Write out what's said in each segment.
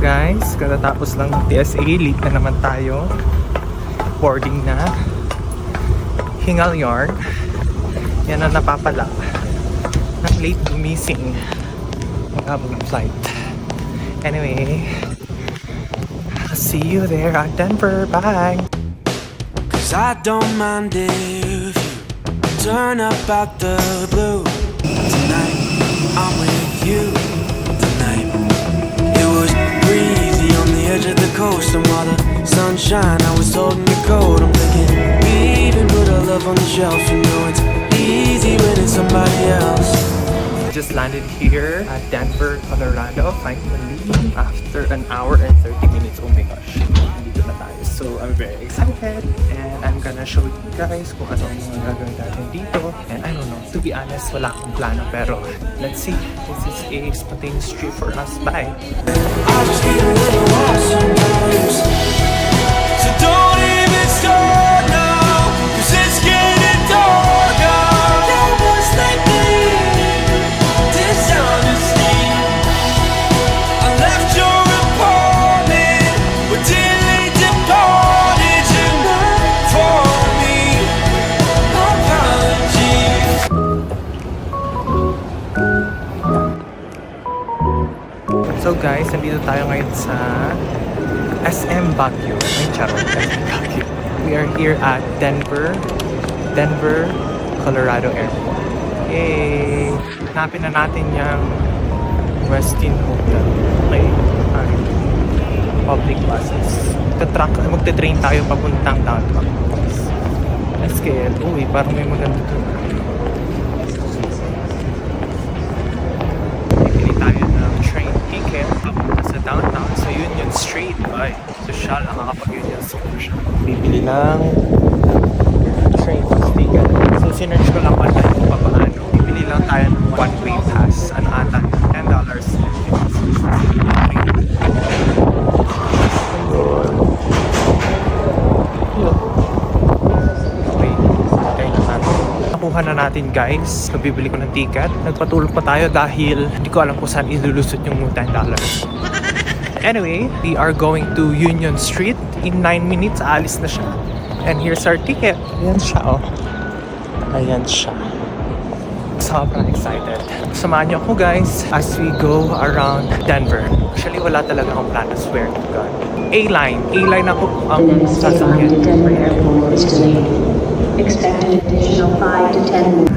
guys, katatapos lang ng TSA, late na naman tayo. Boarding na. Hingal yarn. Yan ang napapala ng late gumising. Maghabang ng flight. Anyway, I'll see you there at Denver. Bye! 'Cause I don't mind if you turn up out the blue. Tonight, I'm with you. Tonight, it was breezy on the edge of the coast, and while the sunshine, I was holding your coat. I'm thinking, we even put our love on the shelf. You know it's easy when it's somebody else. Just landed here at Denver, Colorado, finally, after an hour and 30 minutes. Oh my gosh, nandito na tayo. So I'm very excited, and I'm gonna show you guys kung ano ang mga gagawin natin dito. And I don't know, to be honest, wala akong plano, pero let's see. This is a spontaneous trip for us. Bye! I just need a little while sometimes. So don't even start now, 'cause it's getting dark out. That was like me, dishonesty. I left your apartment with dearly departed. You're not for me. Apologies. So guys, nandito tayo ngayon sa SM Baguio. Ay, charot. SM Baguio. We are here at Denver, Colorado Airport. Yay! Hanapin na natin yung Westin Hotel. Okay. Public buses. Magte-train tayo papuntang downtown. Let's get. Uy, parang may maganda doon. Bibili tayo ng train ticket papunta sa downtown sa Union Street. Ay, social ang makapag-Union Street. Bibili ng train ticket. So, sinerch ko lang online kung paano. Bibili lang tayo ng one-way pass. Ano ata? $10. Nakuha na natin guys. So, bibili ko ng ticket. Nagpatulog pa tayo dahil hindi ko alam kung saan ilulusot yung $10. Anyway, we are going to Union Street. In 9 minutes, aalis na siya. And here's our ticket. Ayan siya, oh. Ayan siya. Sobrang excited. Samahan niyo ako guys as we go around Denver. Actually, wala talaga akong plan. I swear to God. A-line. A-line ako ang sasakyan. Denver Airport is delayed. Expected additional 5 to 10 minutes.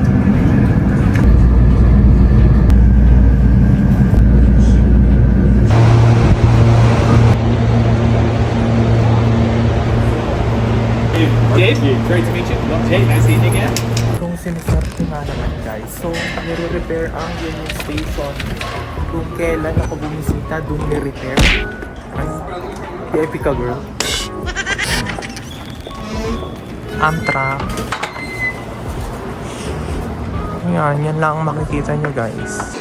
Dave, great to meet you. Jay, nice to meet you again. Kung sinisarte nga naman guys. So, nire-repair ang Union Station. Kung kailan ako bumisita, doon nire-repair. Ay, epic ka girl. Amtrak. Yan lang ang makikita nyo guys.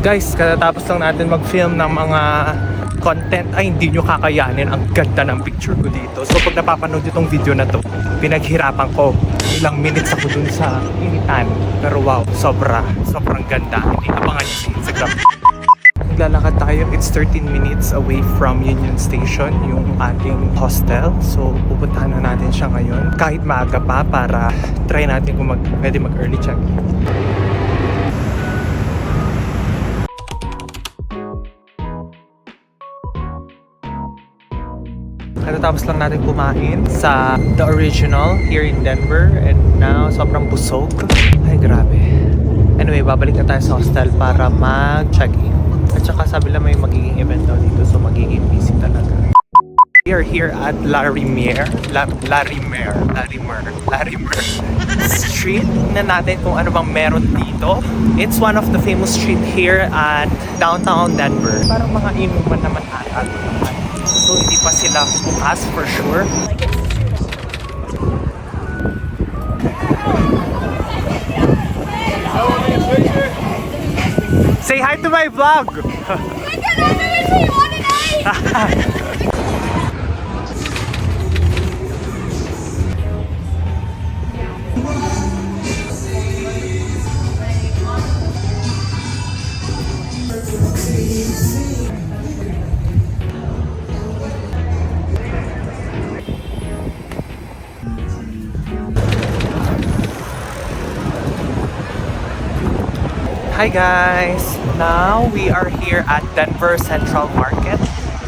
Guys, katatapos lang natin mag-film ng mga content ay hindi nyo kakayanin ang ganda ng picture ko dito. So pag napapanood itong video na to, pinaghirapan ko. Ilang minutes ako dun sa initan. Pero wow, sobrang ganda. Hindi abangan nyo sa Instagram. Naglalakad tayo, it's 13 minutes away from Union Station, yung ating hostel. So pupuntahan na natin siya ngayon. Kahit maaga pa para try natin kung pwede mag-early check-in. Katatapos lang natin kumain sa The Original here in Denver, and now sobrang busog. Ay grabe. Anyway, babalik na tayo sa hostel para mag-check-in. At saka sabi lang may magiging event daw dito, so magiging busy talaga. We are here at Larimer Street. Tingnan natin kung ano bang meron dito. It's one of the famous street here at downtown Denver. Parang mga inuman naman ata. So hindi pa sila bukas for sure. Say hi to my vlog! Hi guys! Now we are here at Denver Central Market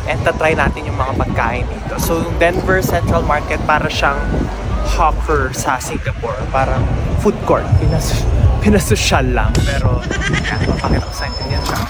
and tatry natin yung mga pagkain dito. So yung Denver Central Market para siyang hawker sa Singapore. Parang food court. Pinasosyal lang. Pero yan, mapakita ko sa inyo yan siya.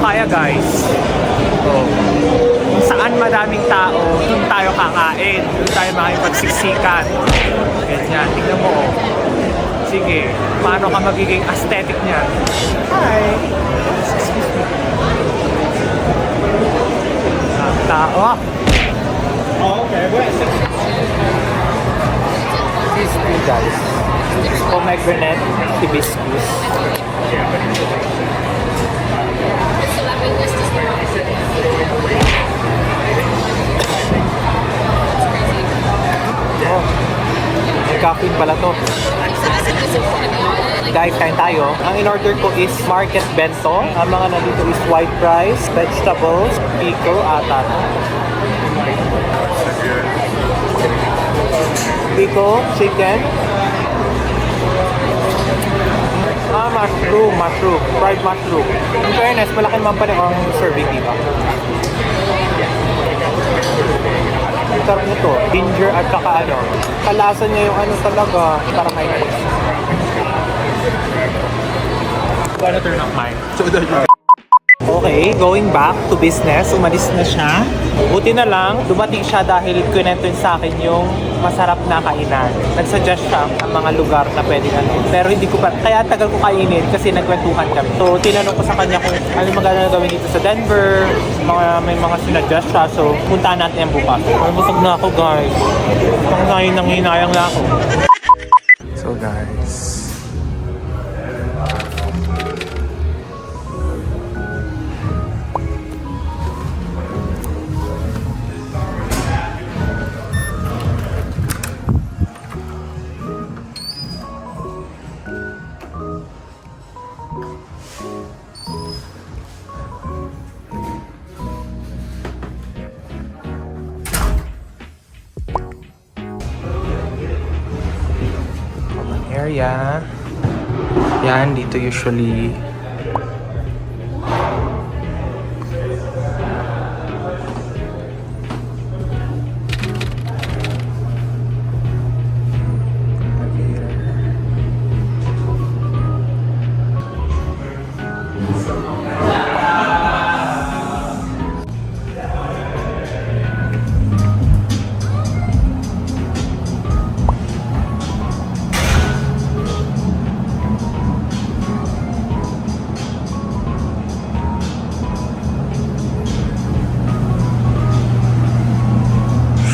Kaya guys, so, kung saan madaming tao, doon tayo kakain, doon tayo makipagsiksikan. Ganyan, tingnan mo. Oh. Sige, paano ka magiging aesthetic niyan? Hi! Excuse me. Tao. Oh, okay. Wait, These three guys. Pomegranate, hibiscus. Oh, may caffeine pala to. Guys, kain tayo. Ang in-order ko is market bento. Ang mga nandito is white rice, vegetables, pickle, ata. Pickle, chicken. Mushroom. Fried mushroom. In fairness, malaking mampani ang serving dito. Ang sarap nito. Ginger at saka ano. Kalasa niya yung ano talaga. Parang may ice. Gonna turn off mine. Okay, going back to business. Umalis na siya. Buti na lang, dumating siya dahil kinento sa akin yung masarap na kainan. Nagsuggest siya ang mga lugar na pwedeng ano. Pero hindi ko pa, kaya tagal ko kainin kasi nagkwentuhan kami. So, tinanong ko sa kanya kung ano maganda gawin dito sa Denver. May mga sinuggest siya. So, puntahan natin yan bukas. Busog na ako guys. Nanginayang na ako. So guys, area. Yan, dito usually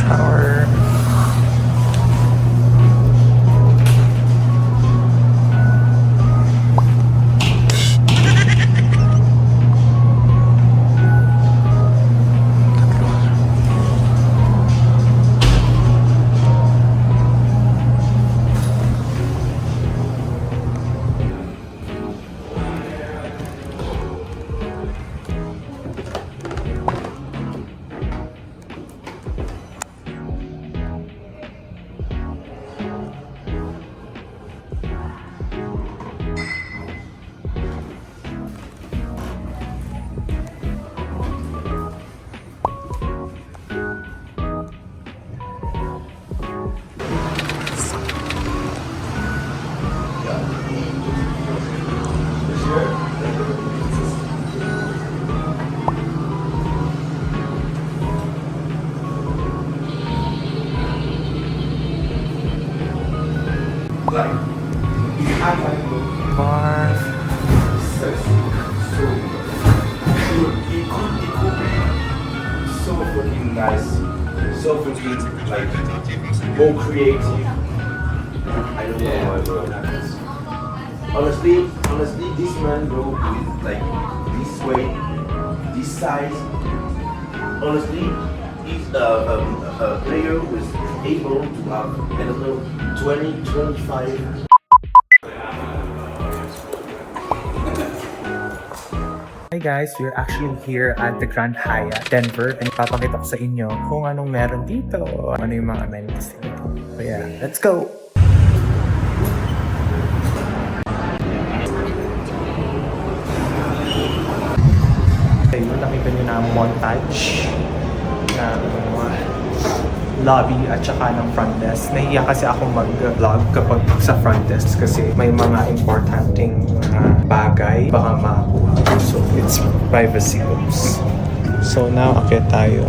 shower. Bar. So it could be so fucking nice. so freaking like more creative. I don't know what happens. Honestly, this man bro with like this weight, this size. Honestly, if a player was able to have, I don't know, 20, 25. Hi guys, we're actually here at the Grand Hyatt, Denver. And ipapakita ko sa inyo kung anong meron dito. Ano yung mga amenities dito. So yeah, let's go! Okay, yun nakita nyo na ang montage ng lobby at saka ng front desk. Nahiya kasi ako mag-vlog kapag sa front desk kasi may mga importanteng bagay baka makakuha. So, it's privacy oops. So, now, akit tayo.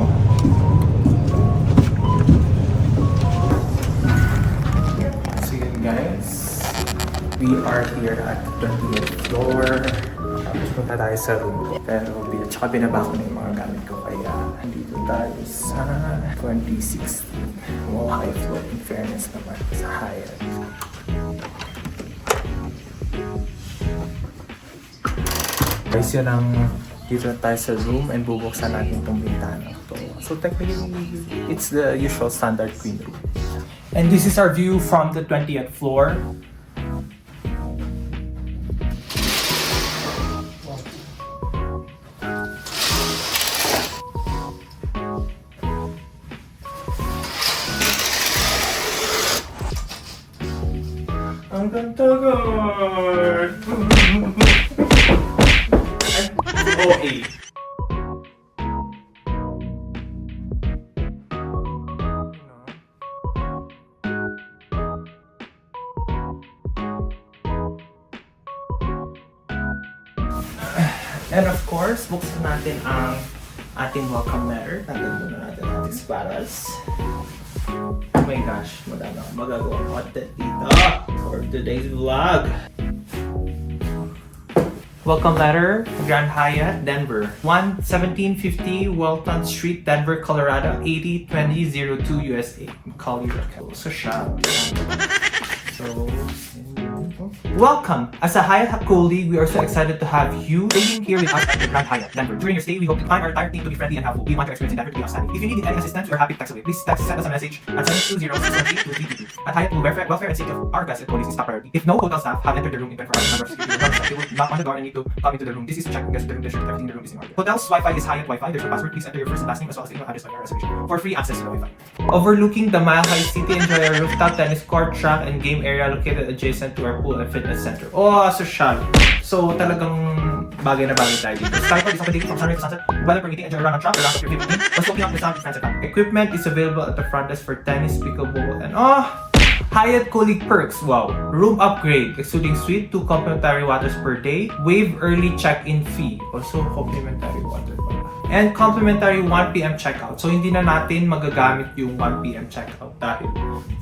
So, yun guys. We are here at the 20th floor. Tapos punta tayo sa room. Pero, tsaka binaba ko na yung mga gamit ko. Kaya, dito tayo sa 2016. Wow, high floor. In fairness naman sa Hyatt. Guys, yun ang dito tayo sa room and bubuksan natin itong bintana to. So technically, it's the usual standard queen room. And this is our view from the 20th floor. Ang ganda guard! OA. And of course, buksan natin ang ating welcome letter. Tanggalin muna natin ang ating sparas. Oh my gosh, madami akong magagawang content dito for today's vlog. Welcome letter, Grand Hyatt, Denver. 1750 Welton Street, Denver, Colorado, 802002 USA. Macaulay Raquel. So siya. So, welcome! As a Hyatt colleague, we are so excited to have you staying here with us at the Grand Hyatt, Denver. During your stay, we hope to find our entire team to be friendly and helpful. We want your experience in Denver to be outstanding. If you need any assistance, we're happy to text away. Please send us a message at 720-618-2322. At Hyatt, welfare and safety of our guests and colleagues is top priority. If no hotel staff have entered the room in 24 hours, number of security guards they will knock on the door and need to come into the room. This is to check guests the room to ensure that everything in the room is in order. Hotel's Wi-Fi is Hyatt Wi-Fi. There's no password. Please enter your first and last name as well as the email address on your reservation for free access to the Wi-Fi. Overlooking the Mile High City, enjoy our rooftop tennis court, track, and game area located adjacent to our pool and fitness center. Oh, social. So, talagang bagay na bagay tayo dito. Skype is accommodating from sunrise to sunset. Weather permitting, enjoy a run on track or lack of your favorite team. Or soaking up the sound of friends and family. Equipment is available at the front desk for tennis, pickleball, and Hyatt colleague perks. Wow. Room upgrade, excluding suite, 2 complimentary waters per day. Waive early check-in fee. Also, complimentary water pala. And complimentary 1 p.m. checkout. So, hindi na natin magagamit yung 1 p.m. checkout dahil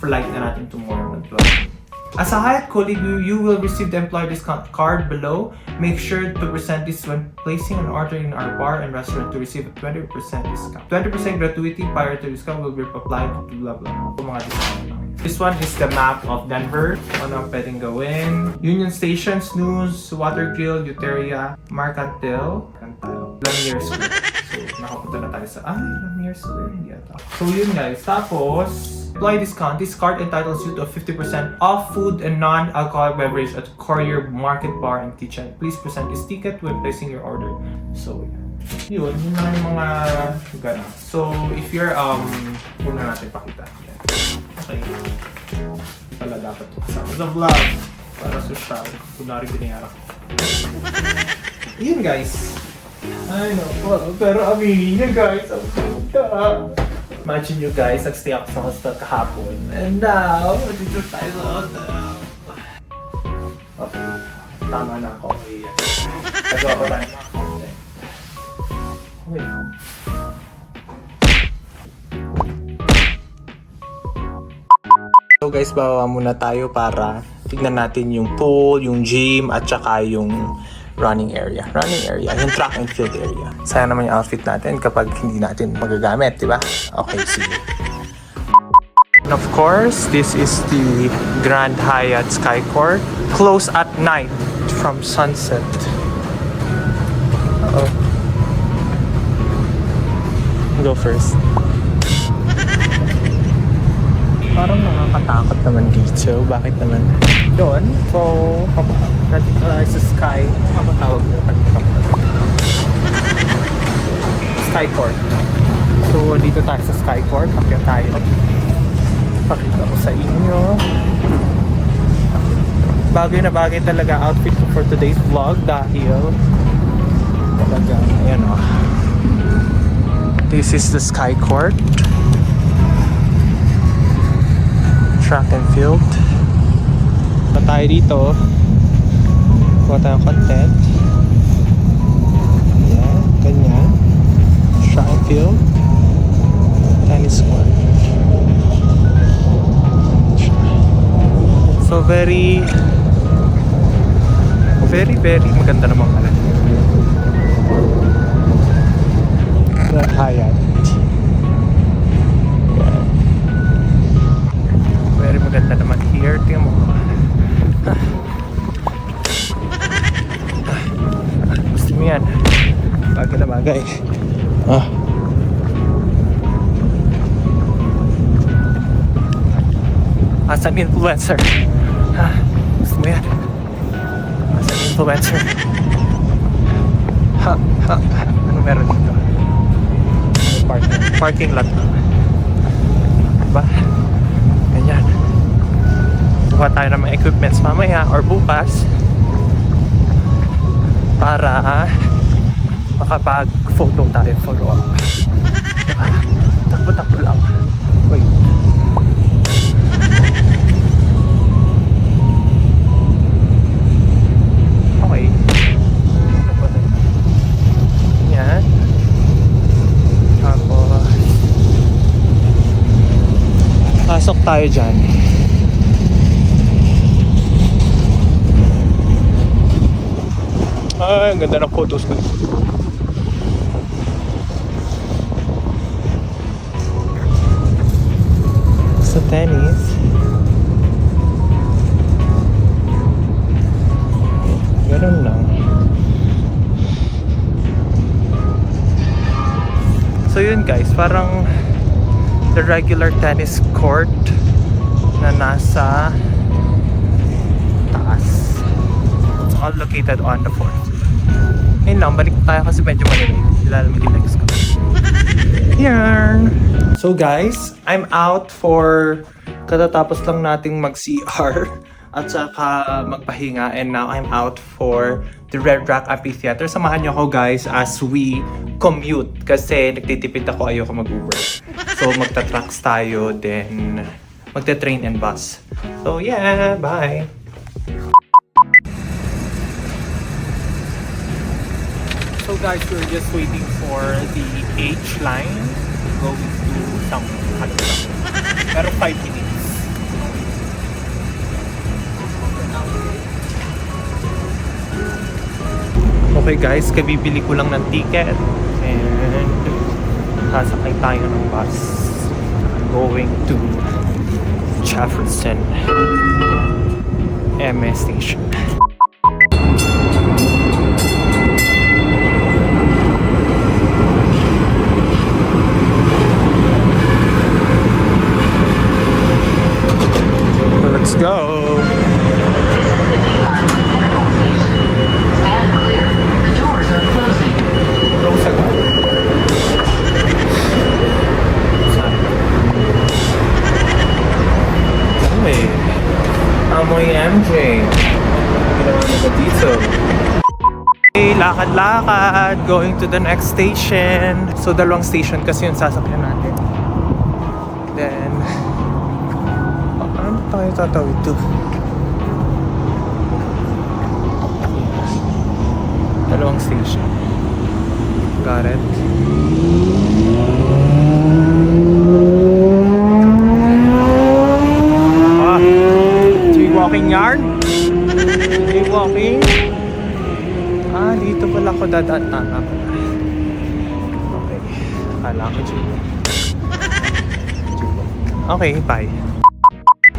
flight na natin tomorrow ng 12. As a Hyatt colleague, you will receive the employee discount card below. Make sure to present this when placing an order in our bar and restaurant to receive a 20% discount. 20% gratuity prior to discount will be applied to blah blah. Mga discount lang. This one is the map of Denver. Ano ang pwedeng gawin? Union Station, Snooze, Water Grill, Uteria, Mercantile, Lanier Square. So, nakapunta na tayo sa, Lanier Square, hindi ata. So, yun guys. Tapos, employee discount. This card entitles you to a 50% off food and non-alcoholic beverage at Courier Market Bar and Kitchen. Please present this ticket when placing your order. So, yun na yung mga gana. So, if you're, huwag na natin pakita. Yan. Okay. Pala dapat kasama sa vlog. Para social. Kunwari binayara ko. Yun guys. I know. Pero aminin nyo guys. Ang ganda. Imagine you guys, nag-stay ako sa hostel kahapon. And now, dito tayo sa hotel. Okay. Tama na ako. Nagawa ko tayo mga content. Wait. So guys, baba muna tayo para tignan natin yung pool, yung gym, at saka yung running area. Yung track and field area. Sayang naman yung outfit natin kapag hindi natin magagamit, di ba? Okay, sige. And of course, this is the Grand Hyatt Sky Court. Close at night from sunset. Uh-oh. Go first. Parang nakakatakot naman dito. Bakit naman? Doon. So, nandito tayo sa Sky. Ano tawag mo? Sky Court. So, dito tayo sa Sky Court. Pakita tayo. Pakita ko sa inyo. Bagay na bagay talaga outfit ko for today's vlog dahil talagang, ayan o. This is the Sky Court. Track and field. Pa tayo dito. Kuha tayong content. Yan, ganyan. Track and field. Tennis court. So very maganda namang pala. Grand Hyatt. Very maganda naman here. Tingnan mo. Gusto mo yan. Bagay na bagay. As an influencer. Gusto mo yan. As an influencer. Ano meron dito? Parking lot. Diba? Ganyan. Buka tayo ng mga equipments mamaya or bukas para makapag-photo tayo. Photo up. Diba? Takbo-takbo lang. Wait. Okay. Yan. Tapos pasok tayo dyan. Ay, ang ganda ng photos ko. Sa tennis. Ganun lang. So yun guys, parang the regular tennis court na nasa taas. It's all located on the fourth. Ngayon lang, balik tayo kasi medyo malamig. Ilalamig yung legs ko. Yan! So guys, I'm out for katatapos lang nating mag-CR at saka magpahinga, and now I'm out for the Red Rock Amphitheater. Samahan niyo ako guys as we commute kasi nagtitipid ako, ayoko mag-Uber. So magta-trucks tayo, then magta-train and bus. So yeah, bye! So guys, we're just waiting for the H line going to some pero 5 minutes. Okay guys, kabibili ko lang ng ticket and sasakay tayo ng bus going to Jefferson MS Station. Let's go! Close agad. Ay, amoy MJ. Ginawa na dito. Okay, lakad-lakad, going to the next station. So, dalawang station kasi yung sasakyan natin. Then, ano tayo tatawid to? Dalawang station. Got it. Jaywalking yarn? Jaywalking? ko dadaan tama ko. Okay. Akala ko dyan. Okay, bye.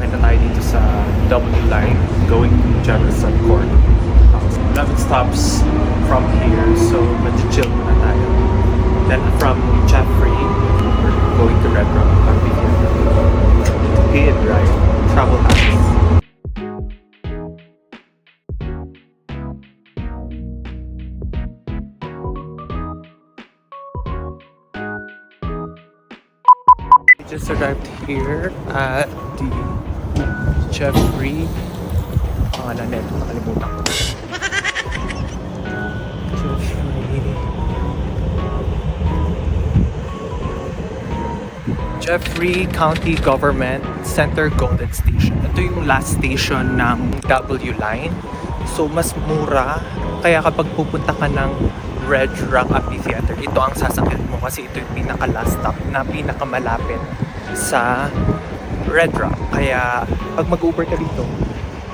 May na tayo dito sa W line going to Jefferson Court. 11 stops from here, so medyo chill na tayo. Then from Jeffrey, we're going to Red Rock. Pay and drive. Travel hacks. We just arrived here at the Jeffrey. Pangalan nito, nakalimutan ko. Jeffrey County Government Center Golden Station. Ito yung last station ng W line. So mas mura. Kaya kapag pupunta ka ng Red Rock Amphitheater, ito ang sasakyan mo kasi ito yung pinaka-last stop na pinakamalapit sa Red Rock. Kaya pag mag-Uber ka dito,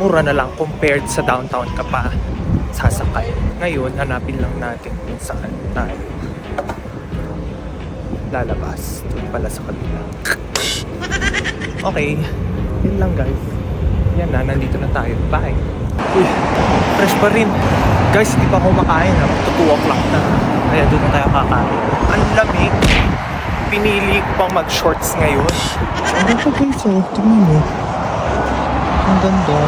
mura na lang compared sa downtown ka pa sasakay. Ngayon, hanapin lang natin kung saan tayo lalabas. Doon pala sa kabila. Okay. Yun lang guys. Yan na, nandito na tayo. Bye. Uy, fresh pa rin. Guys, hindi pa ako makain ha. Ito 2 o'clock na. Kaya doon na tayo kakain. Ang lamig. Pinili ko pang mag-shorts ngayon. Ang ganda guys, oh. Tingnan mo. Ang ganda.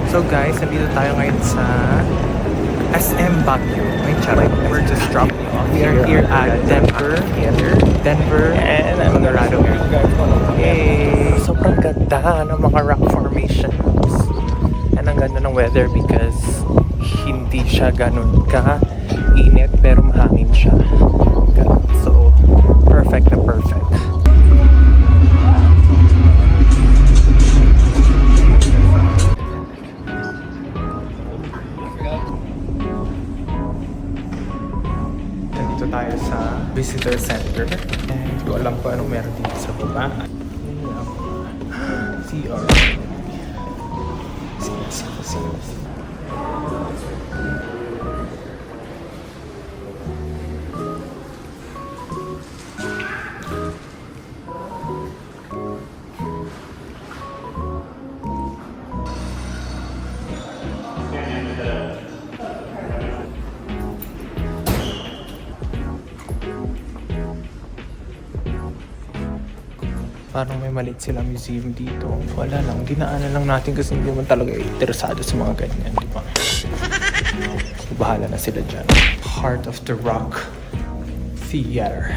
So guys, nandito tayo ngayon sa SM Baguio. May charay. We're just dropping off. We are here at Denver and Colorado. Yay! Sobrang ganda ng mga rock formations. And ang ganda ng weather because hindi siya ganun ka-init pero mahangin siya. So, perfect na perfect. Nandito tayo sa visitor center. And hindi ko alam kung anong meron dito sa baba. CR. Parang may maliit sila museum dito. Wala lang, dinaanan lang natin kasi hindi naman talaga interesado sa mga ganyan, di ba? So, bahala na sila dyan. Heart of the Rock Theater.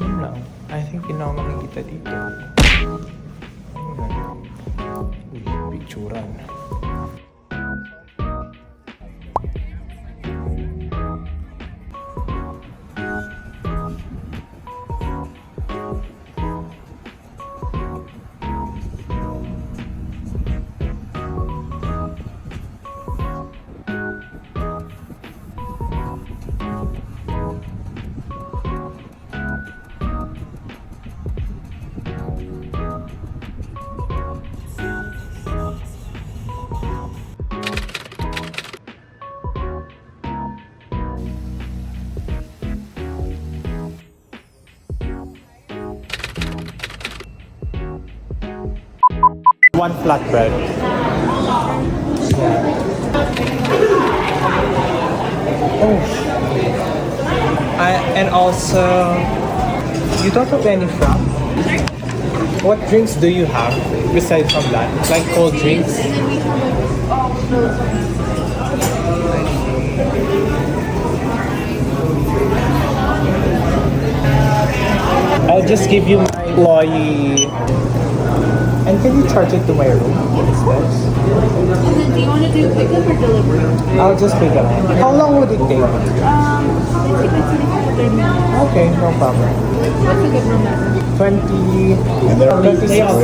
Yun lang. I think yun lang makikita dito. Uy, picturean. One flatbread. Oh. And also, you don't have any frap? What drinks do you have besides from that? Like cold drinks? I'll just give you my Loy and Can you charge it to my room instead? And then do you want to do pickup or delivery? I'll just pick it up. How long would it take? Probably take like 25 to 30 minutes. Okay, no problem. What's a good room number? 26.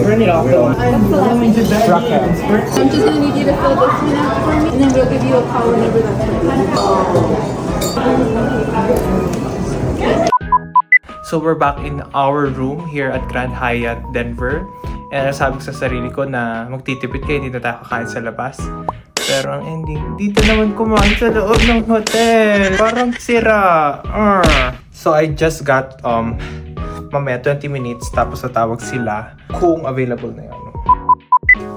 Turn it off. That's the last one. Raquel. I'm just gonna need you to fill this one out for me, and then we'll give you a call whenever that's ready. So we're back in our room here at Grand Hyatt, Denver. And sabi ko sa sarili ko na magtitipid kayo, hindi na tayo kakain sa labas. Pero ang ending, dito naman kumain sa loob ng hotel. Parang sira. So I just got, mamaya 20 minutes, tapos natawag sila kung available na yun.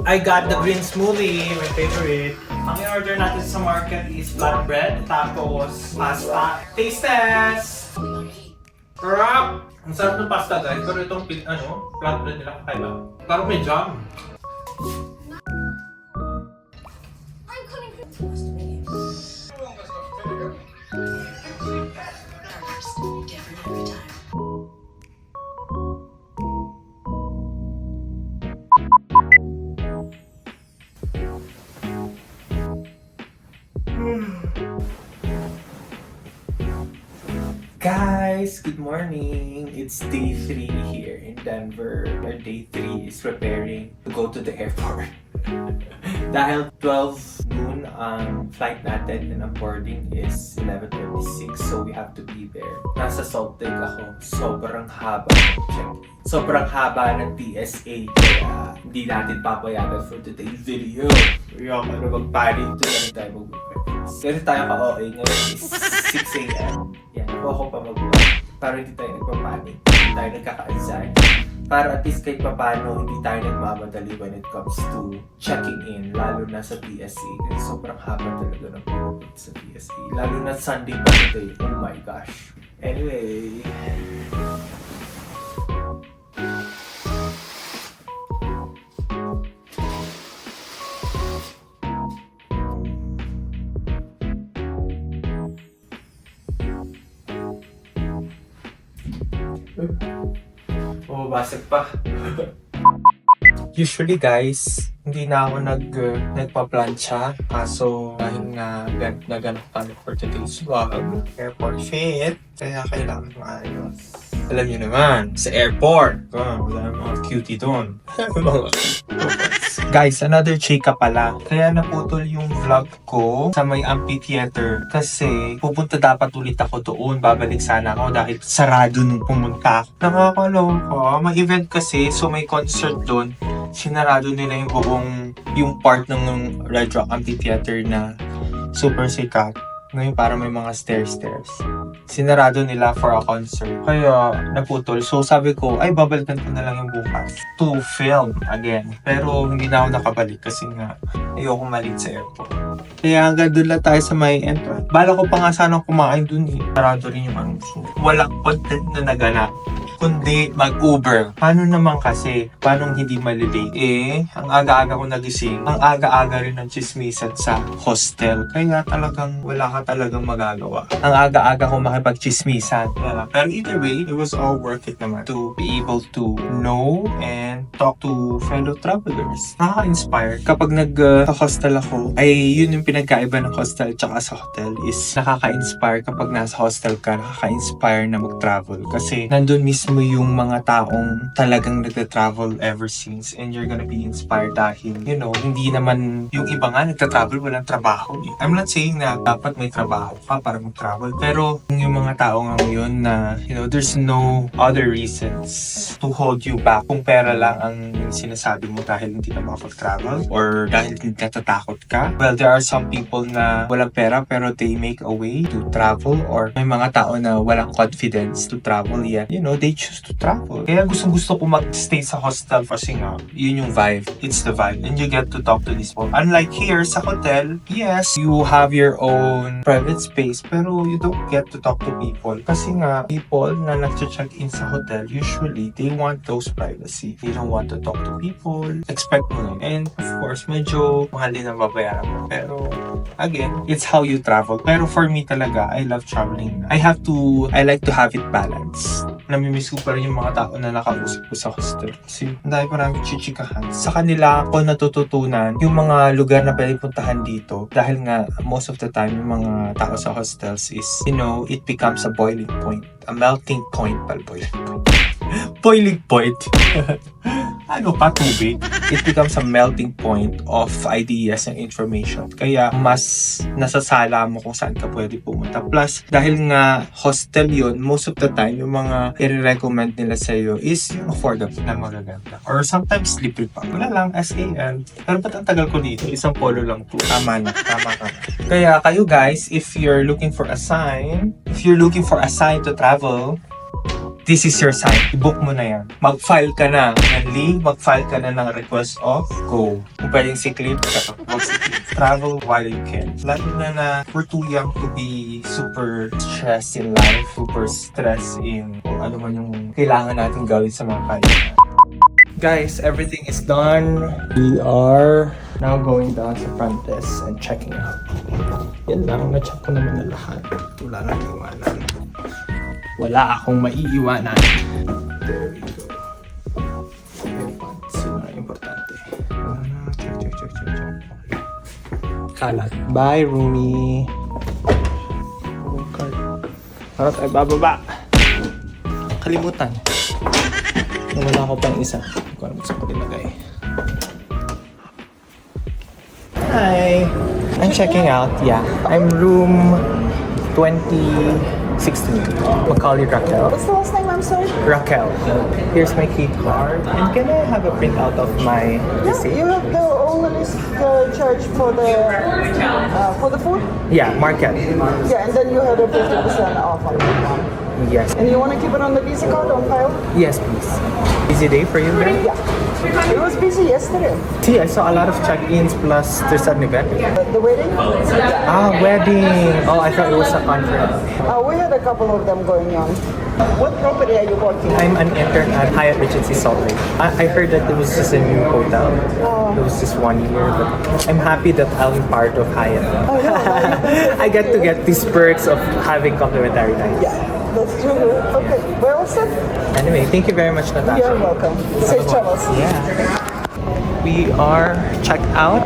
I got the green smoothie, my favorite. Ang in-order natin sa market is flatbread, tapos pasta. Taste test! Sarap! Ang sarap ng pasta guys, pero itong flatbread nila kakaiba. Parang may jam. Guys, good morning! It's day 3 here in Denver. Our day 3 is preparing to go to the airport. Dahil 12 noon ang flight natin and ang boarding is 11:26, so we have to be there. Nasa Salt Lake ako. Sobrang haba ng check-in. Sobrang haba ng TSA, kaya hindi natin papayagan for today's video. Ayoko na magpanik to lang tayo mag-breakfast. Kasi tayo ka-OA ngayon is 6 a.m. Yan, ako pa mag-work. Para hindi tayo nagpapanik, hindi tayo nagkaka-anxiety. Para at least kahit papano, hindi tayo nagmamadali when it comes to checking in, lalo na sa TSA. Kasi sobrang haba talaga ng pinapit sa TSA. Lalo na Sunday pa today. Oh my gosh. Anyway. Basag pa. Usually guys, hindi na ako nagpa-plancha. Kaso dahil nga naganap kami for today's vlog, airport fit, kaya kailangan maayos. Alam niyo naman, sa airport, wala mga cutie doon. Guys, another chika pala. Kaya naputol yung vlog ko sa may amphitheater. Kasi pupunta dapat ulit ako doon. Babalik sana ako dahil sarado nung pumunta ako. Nakakaloka. May event kasi, so may concert doon. Sinarado nila yung part ng Red Rock Amphitheater na super sikat. Ngayon para may mga stairs. Sinarado nila for a concert. Kaya naputol. So sabi ko, ay babalikan ko na lang yung bukas to film again. Pero hindi na ako nakabalik kasi nga ayoko malit sa airport. Kaya hanggang doon lang tayo sa may entrance. Bala ko pa nga sanang kumain doon eh. Sarado rin yung ano. So, walang content na naganap kundi mag-Uber. Paano naman kasi? Paano hindi malilate? Ang aga-aga ko nagising. Ang aga-aga rin ng chismisan sa hostel. Kaya talagang wala ka talagang magagawa. Ang aga-aga ko makipag-chismisan. Pero either way, it was all worth it naman to be able to know and talk to fellow travelers. Nakaka-inspire. Kapag nag-hostel ako, ay yun yung pinagkaiba ng hostel tsaka sa hotel is nakaka-inspire kapag nasa hostel ka, nakaka-inspire na mag-travel. Kasi nandun mismo yung mga taong talagang nagta-travel ever since and you're gonna be inspired dahil, you know, hindi naman yung iba nga nagta-travel walang trabaho eh. I'm not saying na dapat may trabaho ka para mag-travel, pero yung mga tao nga yun na, you know, there's no other reasons to hold you back kung pera lang ang sinasabi mo dahil hindi ka makapag-travel or dahil natatakot ka. Well, there are some people na walang pera pero they make a way to travel, or may mga tao na walang confidence to travel yet, you know, they choose to travel. Kaya gustong-gusto ko mag-stay sa hostel kasi nga, yun yung vibe. It's the vibe. And you get to talk to these people. Unlike here, sa hotel, yes, you have your own private space, pero you don't get to talk to people. Kasi nga, people na nag-check in sa hotel, usually, they want those privacy. They don't want to talk to people. Expect mo lang. And of course, medyo mahal din ang babayaran mo. Pero, again, it's how you travel. Pero for me talaga, I love traveling. I like to have it balanced. namimiss ko pa rin yung mga tao na nakausap ko sa hostel. Kasi dahil marami chichikahan. Sa kanila ako natututunan yung mga lugar na pwede puntahan dito. Dahil nga, most of the time, yung mga tao sa hostels is, you know, it becomes a boiling point. A melting point. Boiling point. Boiling point. Ano pa, tubig? It becomes a melting point of ideas and information. Kaya mas nasasala mo kung saan ka pwede pumunta. Plus, dahil nga hostel yun, most of the time, yung mga i-recommend nila sa'yo is yung affordable na magaganda. Or sometimes libre pa. Wala lang, SAL. Pero ba't ang tagal ko dito? Isang polo lang po. Tama na, tama ka. Kaya kayo guys, if you're looking for a sign to travel, this is your sign. I-book mo na yan. Mag-file ka na ng leave, mag-file ka na ng request of go. Kung pwedeng sick leave, wag sick leave. Travel while you can. Lalo na we're too young to be super stressed in life, super stressed in kung ano man yung kailangan natin gawin sa mga kaya. Guys, everything is done. We are now going down sa front desk and checking out. Yan lang, na-check ko naman na lahat. Wala na iwanan. Wala akong maiiwanan. There we go. Sino na importante? Check. Kalat. Bye, roomie. Harap ay bababa. Kalimutan. Nawala ko pang isa. Hindi ko alam saan ko nilagay. Hi! I'm checking out. Yeah. I'm room 2016. Macaulay Raquel. What's the last name? I'm sorry. Raquel. Here's my key card. And can I have a printout of my receipt? You have the only charge for the food. Yeah, market. Yeah, and then you had a 50% off on that one. Yes. And you want to keep it on the Visa card on file? Yes, please. Busy day for you, man? Yeah. It was busy yesterday. See, I saw a lot of check-ins plus there's an event. The wedding? Ah, wedding. Oh, I thought it was a conference. We had a couple of them going on. What property are you working on? I'm an intern at Hyatt Regency Salt Lake. I heard that it was just a new hotel. It was just 1 year, but I'm happy that I'll be part of Hyatt. I get to get these perks of having complimentary nights. Yeah, that's true. Okay, well said. Anyway, thank you very much, Natasha. You're welcome. Safe travels. Yeah. We are checked out.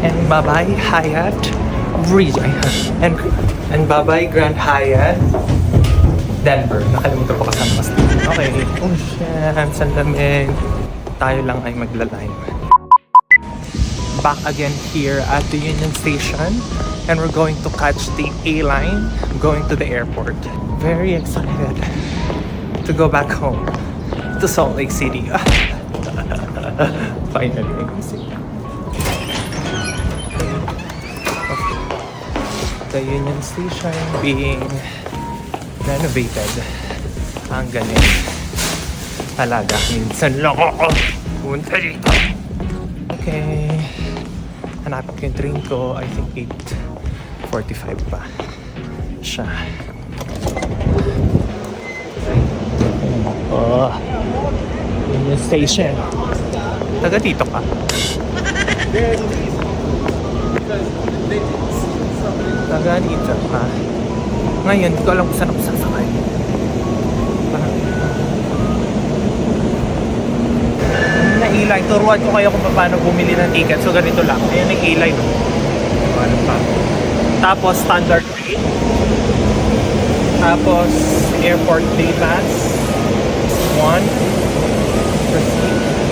And bye-bye Hyatt and bye-bye Grand Hyatt Denver. Nakalimutan ko kasama mas. Okay. Oh shit, sandamin. Tayo lang ay magla-live. Back again here at the Union Station. And we're going to catch the A-line going to the airport. Very excited to go back home to Salt Lake City. Finally, I can see. Okay. The Union Station being renovated. Ang galing. Talaga, minsan lang ako punta dito. Okay. Hanapin ko yung train ko. I think 8:45 pa siya. Oh, Union Station. Taga dito ka. Taga dito ka. Ngayon, hindi ko alam kung saan ako sasakay. Na-ilay. Turuan ko kayo kung paano bumili ng ticket. So, ganito lang. Ayan ang ilay. No? Ano pa? Tapos, standard rate. Tapos, airport day pass. $1.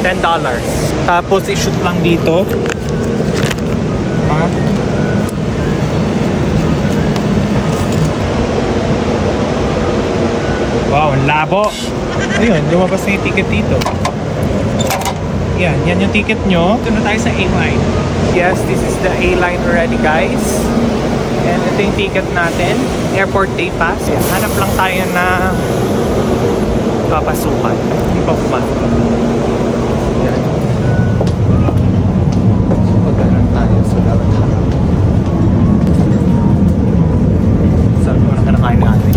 $10. Tapos, i-shoot lang dito. Ha? Wow, ang labo. Ayun, lumabas na yung ticket dito. Yan yung ticket nyo. Ito na tayo sa A-line. Yes, this is the A-line already, guys. And ito yung ticket natin. Airport day pass. Yan, hanap lang tayo na papasukan. Hindi pa pumasok. Yan. Pagkanan tayo sa dapat harap. Sabi mo na kanakain natin.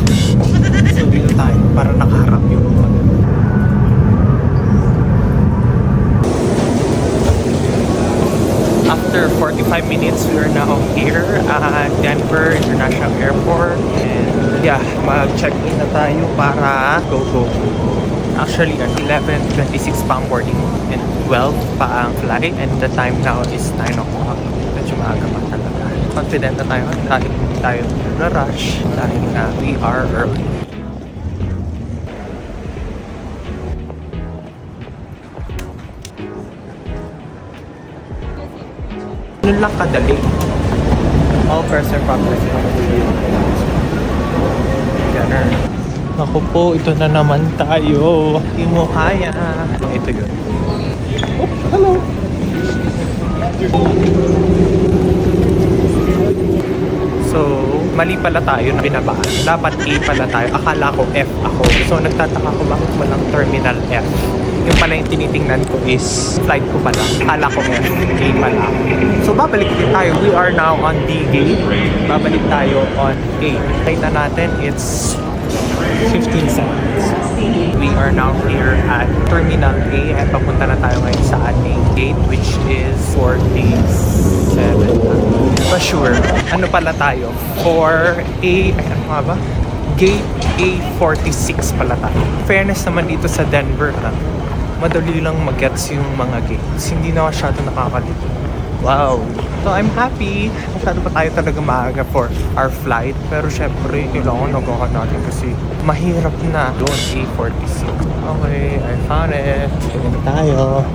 So dito tayo para nakaharap yung After 45 minutes, we are now here at Denver International Airport and Yeah, mag-check-in na tayo para go. Actually, 11:26 pa ang boarding and 12 pa ang flight and the time now is 9 o'clock. Medyo maaga pa talaga. Confident na tayo dahil hindi tayo na-rush dahil na we are early. Ganun lang kadali. All person property. Ganun. Ako po, ito na naman tayo. Hindi mo kaya. Ito yun. Oh, hello. So, mali pala tayo na binabaan. Dapat A pala tayo. Akala ko F ako. So, nagtataka ko bakit walang terminal F. Yung pala yung tinitingnan ko is flight ko pala. Akala ko F. A pala. So, babalik din tayo. We are now on D gate. Babalik tayo on A. Kita natin, it's 15 seconds. We are now here at Terminal A at papunta na tayo ngayon sa ating gate which is 47. Pa sure, ano pala tayo? For A, ano nga ba? Gate A46 pala tayo. Fairness naman dito sa Denver ha. Madali lang mag-gets yung mga gates. Hindi na masyado nakakalito. Wow! So I'm happy. Masyado pa tayo talaga maaga for our flight. Pero syempre, kailangan nagawa natin kasi mahirap na doon, A46. Okay, I found it. Sige na tayo.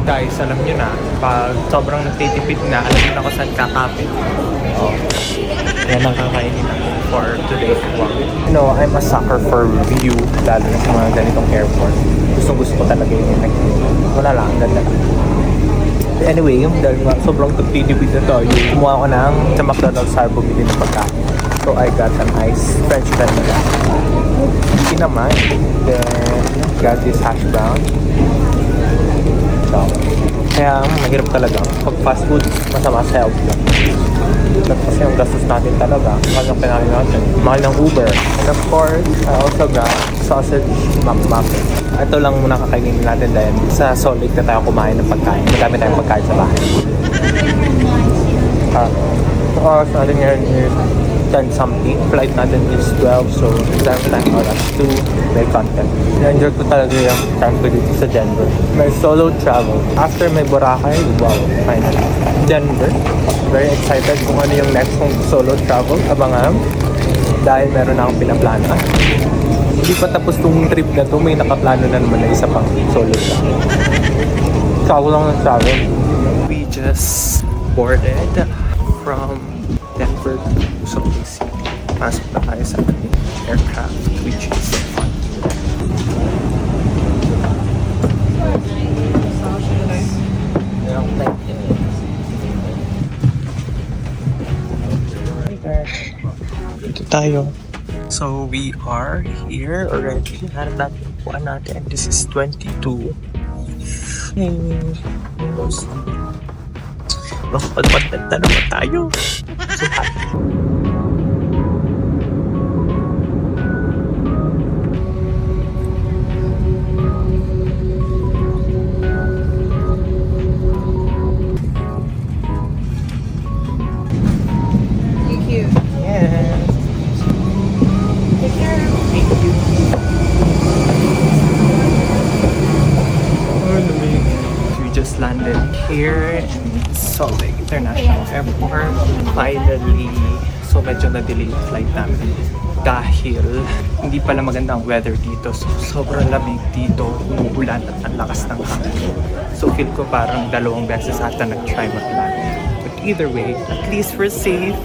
Guys, alam nyo na, pag sobrang nagtitipid na, alam nyo na kung saan kakapit. Oh. Yan ang kakainin natin for today's vlog. No, I'm a sucker for view, lalo na sa mga ganitong airport. Gusto ko talaga yung effect. Wala lang, ganda lang. Anyway, yung dahil nga sobrang nagtitipid na tayo, kumuha ko ng sa McDonald's sa bumili ng pagkain. So I got an ice French vanilla. Hindi naman. Then, got this hash brown. Kaya mahirap talaga. Pag fast food, masama sa health lang. Kasi yung gastos natin talaga, mahal ng pinali natin. Mahal ng Uber. And of course, I also got sausage muffin. Ito lang muna kakainin natin dahil sa Salt Lake na tayo kumain ng pagkain. Madami tayong pagkain sa bahay. Oras natin ngayon is 10 something. Flight natin is 12, so dami tayong oras to make content. Na-enjoy ko talaga yung time ko dito sa Denver. May solo travel. After may Boracay, wow, finally. Denver. Very excited kung ano yung next kong solo travel. Abangan. Dahil meron na akong pinaplano. Hindi pa tapos tong trip na to, may nakaplano na naman na isa pang solo travel. Travel lang ng travel. We just boarded from Denver to Salt Lake City. Pasok na tayo sa ating aircraft, which is fun. Ito tayo. So we are here already. Hanap natin yung kuhaan natin. This is 22. Makapag-content na naman tayo. So happy. Thank you. Yes. Thank you. We just landed here in Salt Lake International Airport. Finally, so medyo na-delay yung flight namin dahil hindi pala maganda ang weather dito. So sobrang lamig dito, umuulan at ang lakas ng hangin. So feel ko parang 2 beses ata nag-try mag-land. But either way, at least we're safe.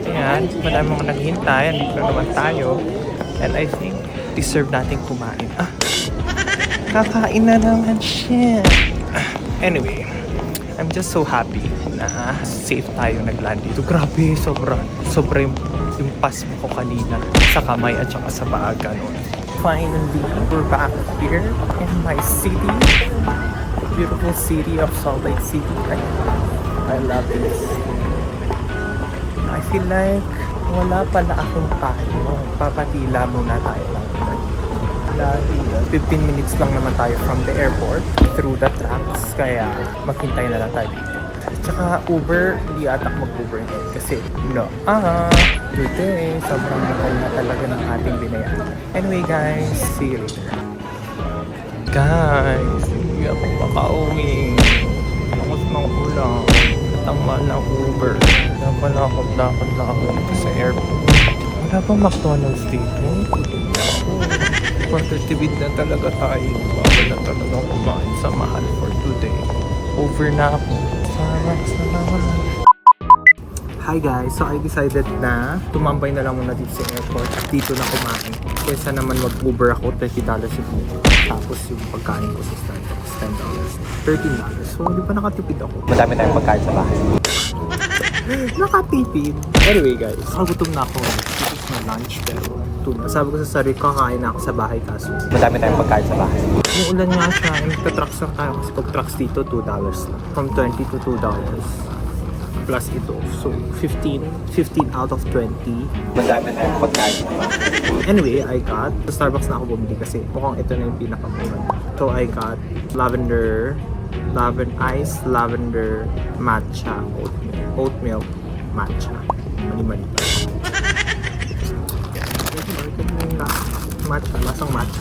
Ayan, madami mga naghintay. Andito na naman tayo. And I think deserve natin kumain. Kakain na naman siya. Anyway, I'm just so happy na safe tayo nag-land dito. Grabe, sobra yung pasmo ko kanina sa kamay at saka sa paa, ganun. Finally, we're back here in my city. Beautiful city of Salt Lake City. I love this. I feel like wala pala akong payo. Papatila muna tayo lang. Dahil 15 minutes lang naman tayo from the airport through the tracks. Kaya maghintay na lang tayo dito. At saka Uber, hindi ata ako mag-Uber ngayon kasi today, sobrang mahal na talaga ng ating binayaran. Anyway guys, see you later. Guys, hindi ako makauwi. Takot ng ulang. At ang mahal ng Uber. Kaya pala ako lakad-lakad dito sa airport. Wala bang McDonald's dito? Quarter-tibid na talaga tayo. Bawal na talaga kumain sa mahal for today. Over na ako. Starbucks na naman. Hi guys, so I decided na tumambay na lang muna dito sa airport. Dito na kumain. Kesa naman mag-Uber ako, $30 yung tapos yung pagkain ko sa Starbucks, $10. $13. So hindi pa nakatipid ako. Madami tayong pagkain sa bahay. Nakatipid. Anyway guys, gutom na ako. This is my lunch pero tuna. Sabi ko sa sarili, kakain na ako sa bahay kaso madami tayong pagkain sa bahay. Yung ulan nga siya, nagka-trucks lang tayo kasi pag trucks dito, $2 lang. From 20 to $2. Plus ito. So, 15 out of 20. Madami na yung pagkain. Anyway, I got, sa Starbucks na ako bumili kasi mukhang ito na yung pinakamura. So, I got iced lavender matcha oatmeal matcha. Mani-mani pa. Matcha, lasang matcha.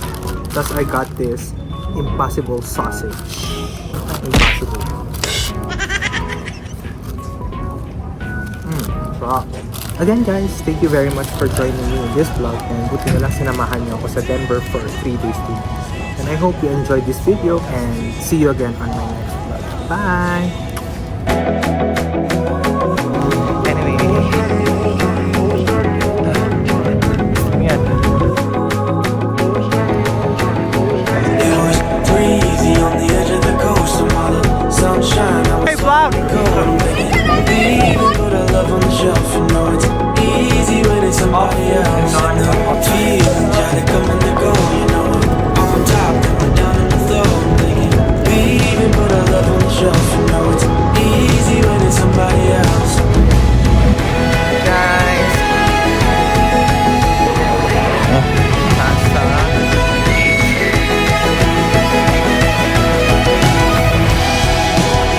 Tapos I got this impossible sausage. Impossible. Again guys, thank you very much for joining me in this vlog and buti na lang sinamahan niyo ako sa Denver for 3 days 2 nights. And I hope you enjoyed this video and see you again on my next vlog. Bye! Anyway, yan. It was breezy on the edge of the coast, and while the sunshine, I was Hey vlog! Baby, put our love on the shelf. You know it's easy when it's somebody else. And the feeling try to come and to go. You know I'm on top, then we're down in the throat. Thinking, baby, put our love on the shelf. You know it's easy when it's somebody else. Guys! Nasa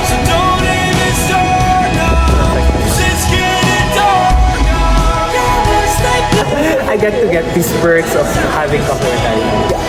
So don't even start now, 'cause it's getting dark now. Yeah, it's like I get to get these perks of having kape with Thailand.